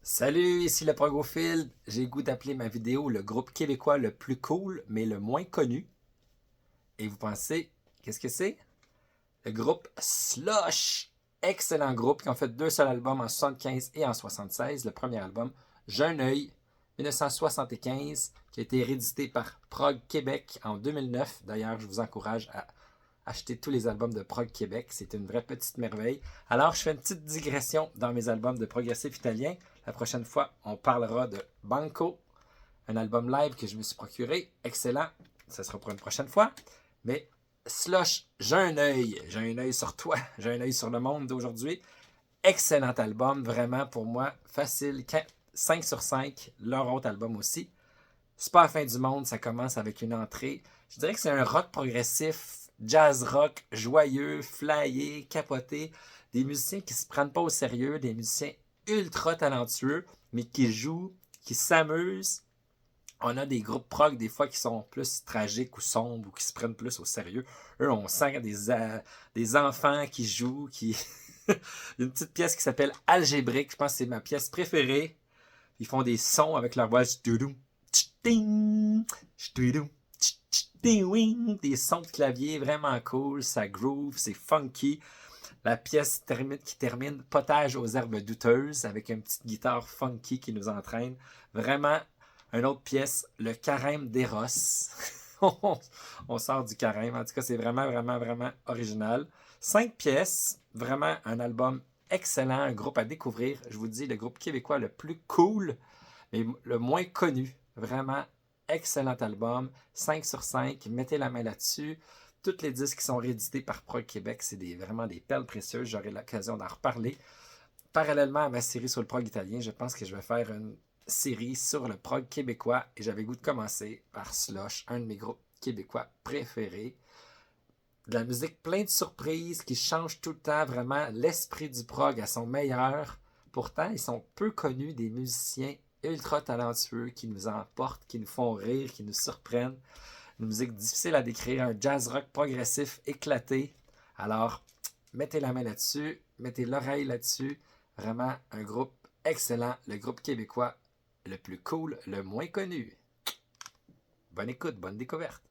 Salut, ici le Progophile. J'ai le goût d'appeler ma vidéo le groupe québécois le plus cool, mais le moins connu. Et vous pensez, qu'est-ce que c'est? Le groupe Slush. Excellent groupe qui ont fait deux seuls albums en 75 et en 76. Le premier album, Jeune œil, 1975, qui a été réédité par Prog Québec en 2009. D'ailleurs, je vous encourage à acheter tous les albums de Prog Québec. C'est une vraie petite merveille. Alors, je fais une petite digression dans mes albums de progressif italien. La prochaine fois, on parlera de Banco, un album live que je me suis procuré. Excellent. Ça sera pour une prochaine fois. Mais Slush, j'ai un œil. J'ai un œil sur toi. J'ai un œil sur le monde d'aujourd'hui. Excellent album. Vraiment, pour moi, facile. 5 sur 5. Leur autre album aussi. C'est pas la fin du monde. Ça commence avec une entrée. Je dirais que c'est un rock progressif, jazz rock, joyeux, flyé, capoté. Des musiciens qui se prennent pas au sérieux. Des musiciens ultra talentueux, mais qui jouent, qui s'amusent. On a des groupes prog des fois qui sont plus tragiques ou sombres ou qui se prennent plus au sérieux. Eux, on sent des enfants qui jouent, qui... Il y a une petite pièce qui s'appelle Algébrique. Je pense que c'est ma pièce préférée. Ils font des sons avec leur voix. Des sons de clavier vraiment cool. Ça groove, c'est funky. La pièce qui termine potage aux herbes douteuses avec une petite guitare funky qui nous entraîne. Vraiment, une autre pièce, le carême d'Eros. On sort du carême. En tout cas, c'est vraiment, vraiment, vraiment original. 5 pièces, vraiment un album excellent, un groupe à découvrir. Je vous dis, le groupe québécois le plus cool, mais le moins connu. Vraiment excellent album. 5 sur 5. Mettez la main là-dessus. Tous les disques qui sont réédités par Prog Québec, c'est vraiment des perles précieuses. J'aurai l'occasion d'en reparler. Parallèlement à ma série sur le prog italien, je pense que je vais faire une série sur le prog québécois et j'avais le goût de commencer par Slush, un de mes groupes québécois préférés. De la musique plein de surprises qui change tout le temps, vraiment l'esprit du prog à son meilleur. Pourtant, ils sont peu connus des musiciens ultra talentueux qui nous emportent, qui nous font rire, qui nous surprennent. Une musique difficile à décrire, un jazz rock progressif éclaté. Alors, mettez la main là-dessus, mettez l'oreille là-dessus. Vraiment un groupe excellent, le groupe québécois le plus cool, le moins connu. Bonne écoute, bonne découverte.